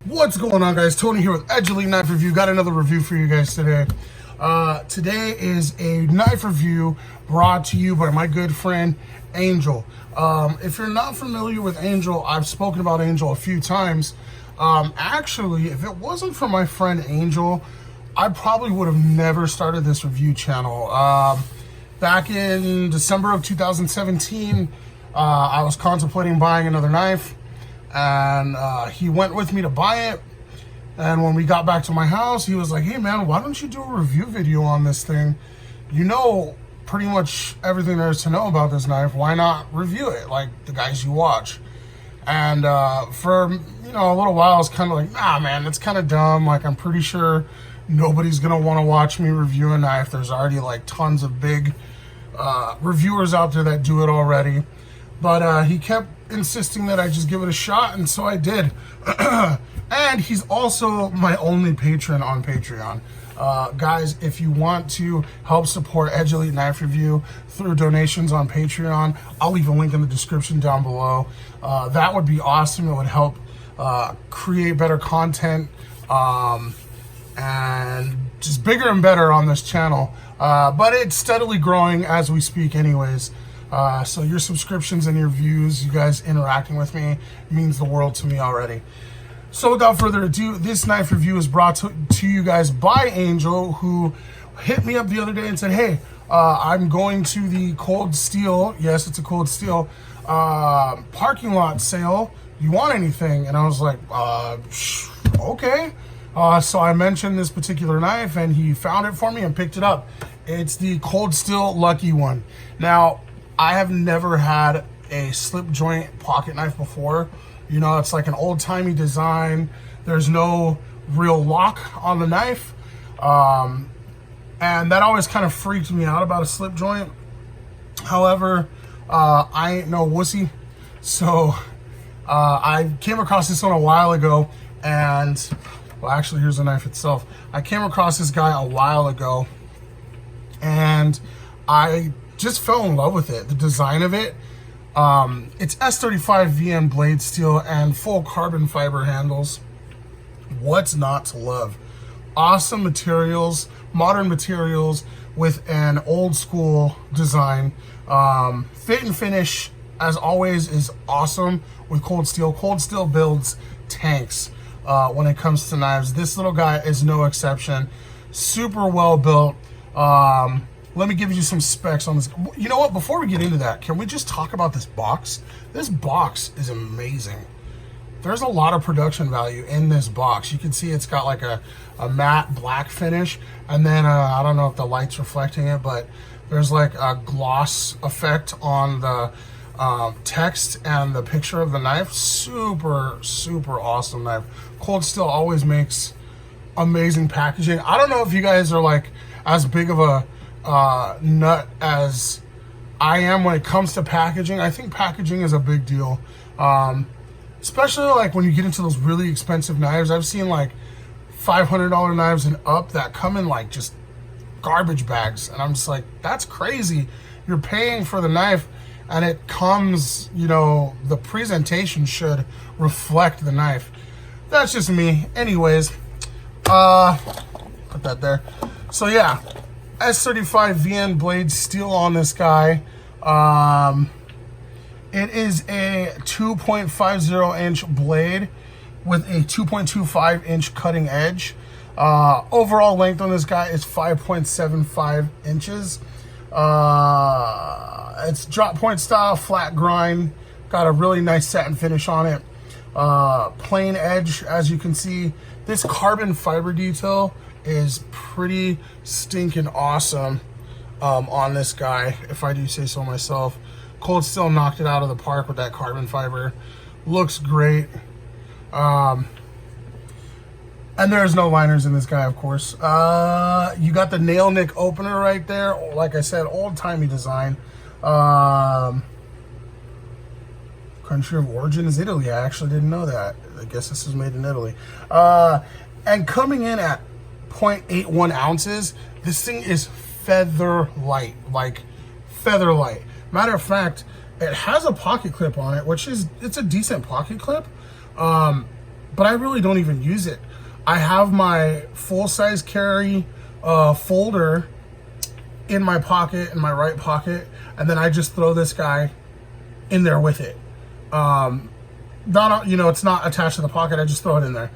What's going on, guys? Tony here with Edge Elite Knife Review. Got another review for you guys today. Today is a knife review brought to you by my good friend Angel. If you're not familiar with Angel, I've spoken about Angel a few times. Actually, if it wasn't for my friend Angel, I probably would have never started this review channel. Back in December of 2017, I was contemplating buying another knife, and he went with me to buy it. And when we got back to my house, he was like, hey man, why don't you do a review video on this thing? You know pretty much everything there is to know about this knife. Why not review it like the guys you watch? And for a little while I was kind of like, nah man, that's kind of dumb. Like, I'm pretty sure nobody's gonna want to watch me review a knife. There's already like tons of big reviewers out there that do it already. But he kept insisting that I just give it a shot, and so I did. And he's also my only patron on Patreon. Guys, if you want to help support Edge Elite Knife Review through donations on Patreon, I'll leave a link in the description down below. That would be awesome. It would help create better content and just bigger and better on this channel. But it's steadily growing as we speak anyways. So your subscriptions and your views, you guys interacting with me, means the world to me already. So without further ado, this knife review is brought to you guys by Angel, who hit me up the other day and said, hey, I'm going to the Cold Steel, yes, it's a Cold Steel, parking lot sale. You want anything? And I was like, okay. So I mentioned this particular knife, and he found it for me and picked it up. It's the Cold Steel Lucky One. Now, I have never had a slip joint pocket knife before. You know, it's like an old-timey design. There's no real lock on the knife. And that always kind of freaked me out about a slip joint. However, I ain't no wussy. So I came across this one a while ago, and well, actually, here's the knife itself. I came across this guy a while ago, and I just fell in love with it. The design of it. It's S35 VN blade steel and full carbon fiber handles. What's not to love? Awesome materials, modern materials with an old school design. Fit and finish, as always, is awesome with Cold Steel. Cold Steel builds tanks when it comes to knives. This little guy is no exception. Super well built. Let me give you some specs on this. You know what? Before we get into that, can we just talk about this box? This box is amazing. There's a lot of production value in this box. You can see it's got like a matte black finish, and then I don't know if the light's reflecting it, but there's like a gloss effect on the text and the picture of the knife. Super, super awesome knife. Cold Steel always makes amazing packaging. I don't know if you guys are like as big of a nut as I am when it comes to packaging. I think packaging is a big deal, especially like when you get into those really expensive knives. I've seen like $500 knives and up that come in like just garbage bags, and I'm just like, that's crazy. You're paying for the knife, and it comes, you know, the presentation should reflect the knife. That's just me. Anyways, put that there. So yeah, S35 VN blade steel on this guy. It is a 2.50 inch blade with a 2.25 inch cutting edge. Overall length on this guy is 5.75 inches. It's drop point style, flat grind. Got a really nice satin finish on it. Plain edge, as you can see. This carbon fiber detail is pretty stinking awesome on this guy, if I do say so myself. Cold Steel knocked it out of the park with that carbon fiber. Looks great. And there's no liners in this guy, of course. You got the nail nick opener right there. Like I said, old-timey design. Country of origin is Italy. I actually didn't know that. I guess this is made in Italy. And coming in at 0.81 ounces, this thing is feather light, like feather light. Matter of fact, it has a pocket clip on it, which is, it's a decent pocket clip. but I really don't even use it. I have my full-size carry folder in my pocket, in my right pocket, and then I just throw this guy in there with it. Not, you know, it's not attached to the pocket. I just throw it in there.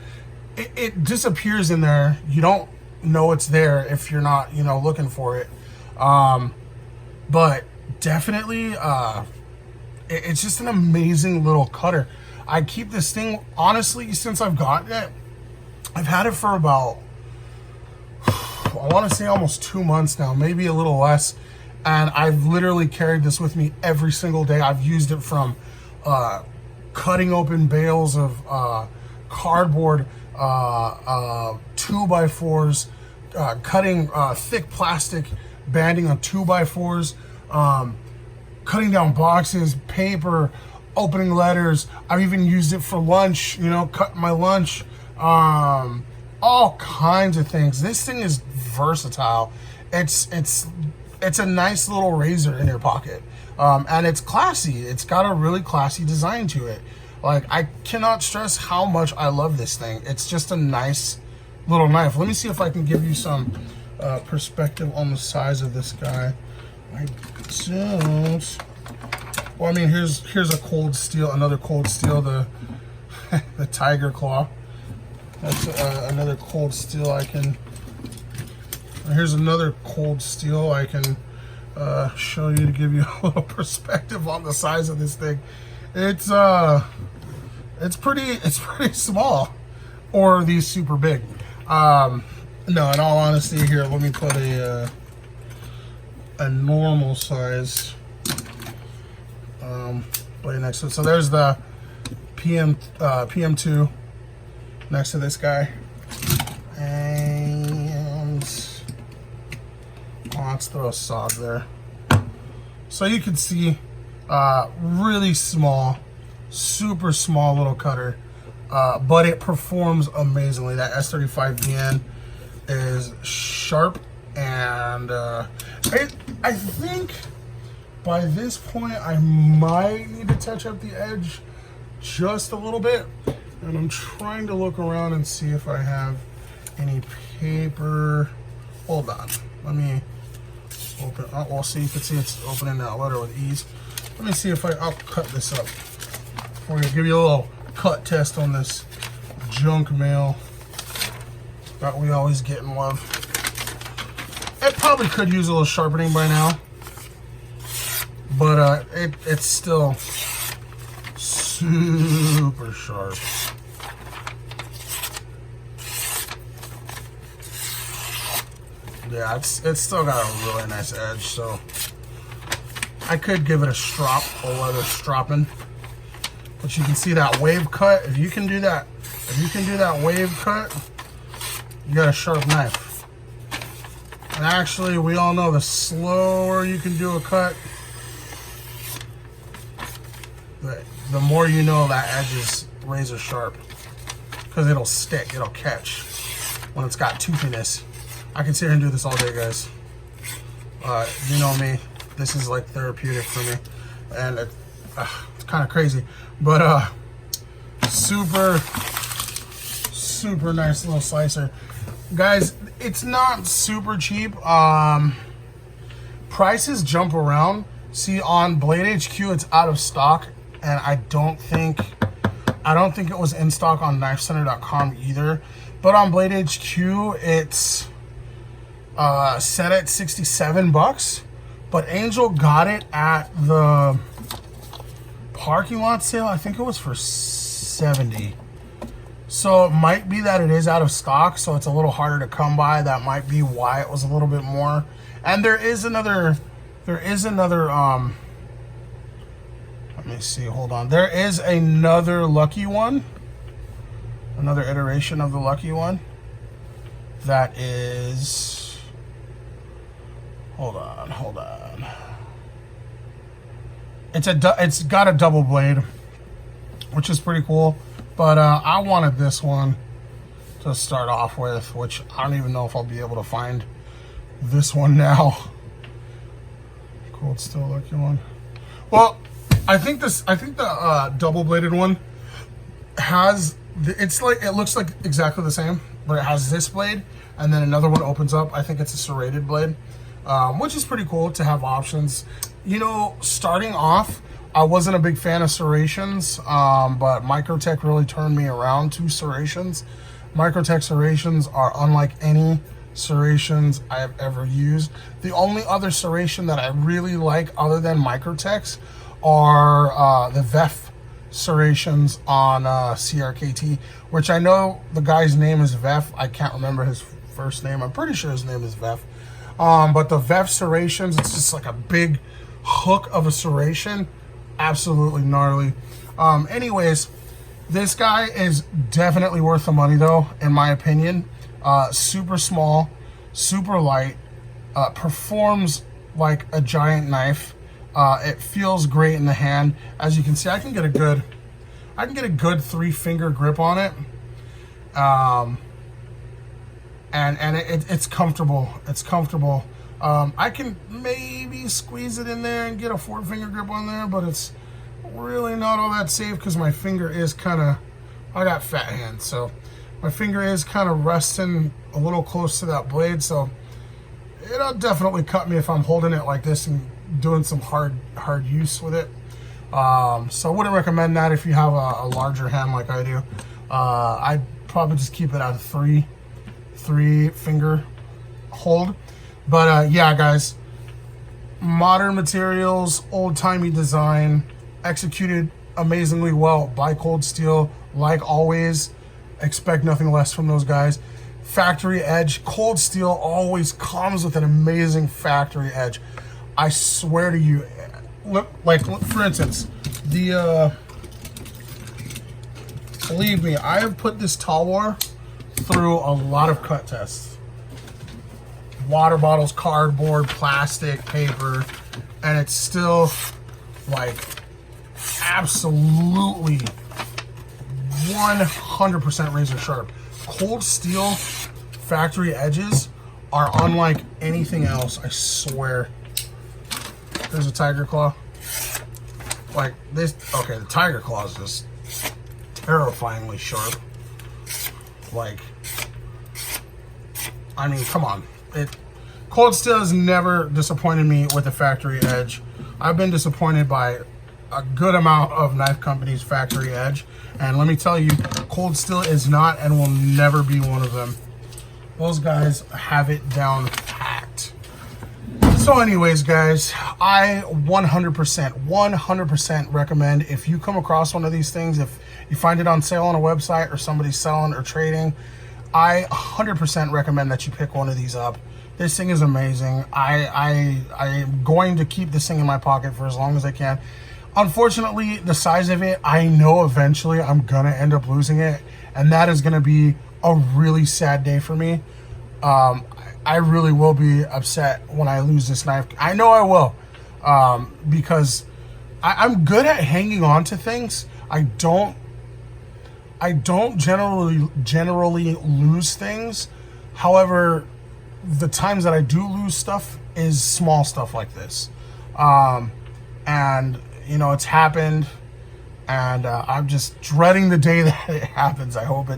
It disappears in there. You don't know it's there if you're not, you know, looking for it. But definitely, it's just an amazing little cutter. I keep this thing, honestly, since I've gotten it. I've had it for about, I want to say almost 2 months now, maybe a little less. And I've literally carried this with me every single day. I've used it from cutting open bales of cardboard, 2x4s, cutting thick plastic banding on 2x4s, cutting down boxes, paper, opening letters. I've even used it for lunch, you know, cutting my lunch, all kinds of things. This thing is versatile. It's a nice little razor in your pocket, and it's classy. It's got a really classy design to it. Like, I cannot stress how much I love this thing. It's just a nice little knife. Let me see if I can give you some perspective on the size of this guy. I don't. Well, I mean, here's a cold steel, another cold steel, the the tiger claw. That's another cold steel I can. Here's another cold steel I can show you to give you a little perspective on the size of this thing. It's pretty small, or these super big. No, in all honesty, here, let me put a normal size blade next to it. So there's the PM2 next to this guy, and let's throw a sod there. So you can see, really small, super small little cutter, but it performs amazingly. That S35VN is sharp, and I think by this point I might need to touch up the edge just a little bit, and I'm trying to look around and see if I have any paper. Hold on, let me open. Oh, well, see, you can see it's opening that letter with ease. Let me see if I'll cut this up. We're gonna give you a little cut test on this junk mail that we always get and love. It probably could use a little sharpening by now, but it's still super sharp. Yeah, it's still got a really nice edge, so I could give it a leather stropping. But you can see that wave cut. If you can do that wave cut, you got a sharp knife. And actually, we all know the slower you can do a cut, the more you know that edge is razor sharp, because it'll stick, it'll catch when it's got toothiness. I can sit here and do this all day, guys. You know me, this is like therapeutic for me, and it's kind of crazy, but super nice little slicer, guys. It's not super cheap. Prices jump around. See, on Blade HQ, it's out of stock, and I don't think it was in stock on KnifeCenter.com either. But on Blade HQ, it's set at $67, but Angel got it at the parking lot sale. I think it was for $70. So it might be that it is out of stock, so it's a little harder to come by. That might be why it was a little bit more. And there is another let me see, hold on. There is another Lucky One, another iteration of the Lucky One that is, hold on. It's got a double blade, which is pretty cool. But I wanted this one to start off with, which I don't even know if I'll be able to find this one now. Cold Steel Lucky One. Well, I think the double bladed one has It's like, it looks like exactly the same, but it has this blade, and then another one opens up. I think it's a serrated blade, which is pretty cool to have options. You know, starting off, I wasn't a big fan of serrations, but Microtech really turned me around to serrations. Microtech serrations are unlike any serrations I have ever used. The only other serration that I really like other than Microtech's are the VEF serrations on CRKT, which I know the guy's name is VEF. I can't remember his first name. I'm pretty sure his name is VEF. But the VEF serrations, it's just like a big hook of a serration. Absolutely gnarly. Anyways, this guy is definitely worth the money though, in my opinion. Super small, super light, performs like a giant knife. It feels great in the hand. As you can see, I can get a good 3-finger grip on it. And it's comfortable. It's comfortable. I can maybe squeeze it in there and get a 4-finger grip on there, but it's really not all that safe because my finger is kind of, I got fat hands, so my finger is kind of resting a little close to that blade, so it'll definitely cut me if I'm holding it like this and doing some hard use with it. So I wouldn't recommend that if you have a larger hand like I do. I'd probably just keep it at a 3-finger hold. But yeah, guys, modern materials, old-timey design, executed amazingly well by Cold Steel. Like always, expect nothing less from those guys. Factory edge. Cold Steel always comes with an amazing factory edge. I swear to you, look, for instance, believe me, I have put this Talwar through a lot of cut tests. Water bottles, cardboard, plastic, paper, and it's still like absolutely 100% razor sharp. Cold Steel factory edges are unlike anything else, I swear. There's a tiger claw. Like this, okay, the tiger claw is just terrifyingly sharp. Like, I mean, come on. Cold Steel has never disappointed me with a factory edge. I've been disappointed by a good amount of knife companies' factory edge, and let me tell you, Cold Steel is not and will never be one of them. Those guys have it down packed. So anyways, guys, I 100% recommend, if you come across one of these things, if you find it on sale on a website or somebody's selling or trading, I 100% recommend that you pick one of these up. This thing is amazing. I am going to keep this thing in my pocket for as long as I can. Unfortunately, the size of it, I know eventually I'm gonna end up losing it, and that is gonna be a really sad day for me. I really will be upset when I lose this knife. I know I will, because I'm good at hanging on to things. I don't generally lose things. However, the times that I do lose stuff is small stuff like this. And you know, it's happened, and I'm just dreading the day that it happens. I hope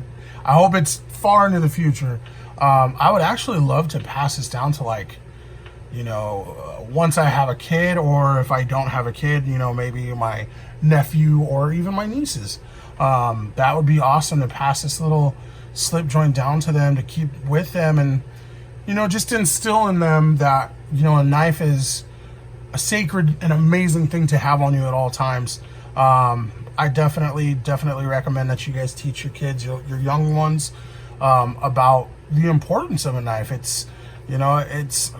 it's far into the future. I would actually love to pass this down to, like, you know, once I have a kid, or if I don't have a kid, you know, maybe my nephew or even my nieces. That would be awesome to pass this little slip joint down to them, to keep with them, and, you know, just instill in them that, you know, a knife is a sacred and amazing thing to have on you at all times. I definitely recommend that you guys teach your kids, your young ones, about the importance of a knife. It's, you know, it's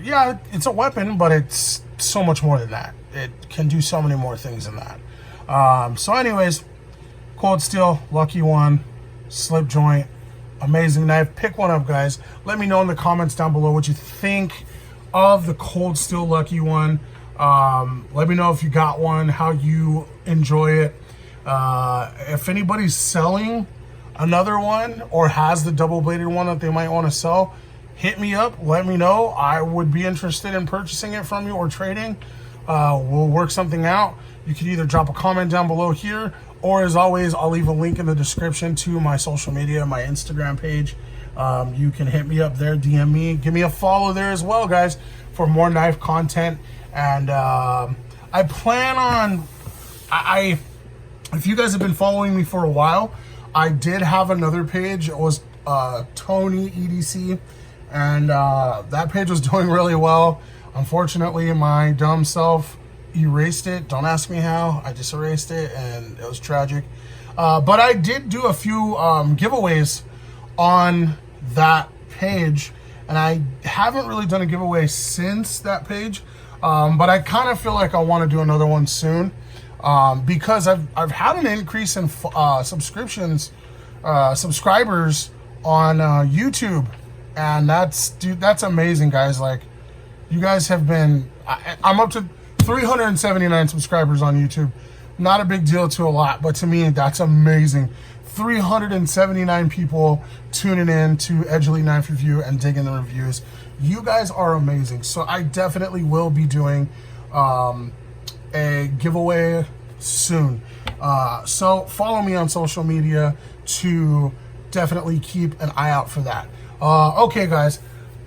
a weapon, but it's so much more than that. It can do so many more things than that. So anyways, Cold Steel, Lucky One, slip joint, amazing knife. Pick one up, guys. Let me know in the comments down below what you think of the Cold Steel Lucky One. Let me know if you got one, how you enjoy it. If anybody's selling another one or has the double-bladed one that they might want to sell, hit me up, let me know. I would be interested in purchasing it from you or trading. We'll work something out. You can either drop a comment down below here, Or as always, I'll leave a link in the description to my social media, my Instagram page. You can hit me up there, DM me, give me a follow there as well, guys, for more knife content. And I plan on, if you guys have been following me for a while, I did have another page. It was Tony EDC, and that page was doing really well. Unfortunately, my dumb self erased it. Don't ask me how. I just erased it, and it was tragic. But I did do a few giveaways on that page, and I haven't really done a giveaway since that page. But I kind of feel like I want to do another one soon, because I've had an increase in subscribers on YouTube, and that's amazing, guys. Like, you guys have been, I'm up to 379 subscribers on YouTube. Not a big deal to a lot, but to me, that's amazing. 379 people tuning in to Edge Elite Knife Review and digging the reviews. You guys are amazing. So I definitely will be doing a giveaway soon. So follow me on social media to definitely keep an eye out for that. Okay, guys.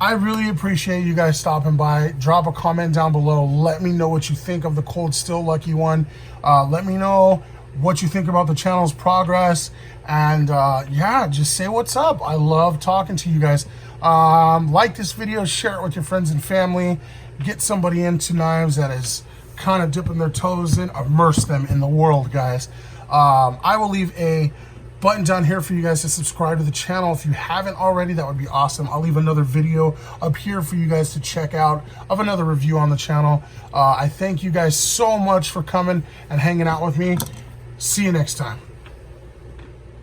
I really appreciate you guys stopping by. Drop a comment down below. Let me know what you think of the Cold Steel Lucky one. Let me know what you think about the channel's progress. And yeah, just say what's up. I love talking to you guys. Like this video, share it with your friends and family. Get somebody into knives that is kind of dipping their toes in. Immerse them in the world, guys. I will leave a button down here for you guys to subscribe to the channel. If you haven't already, that would be awesome. I'll leave another video up here for you guys to check out of another review on the channel. I thank you guys so much for coming and hanging out with me. See you next time.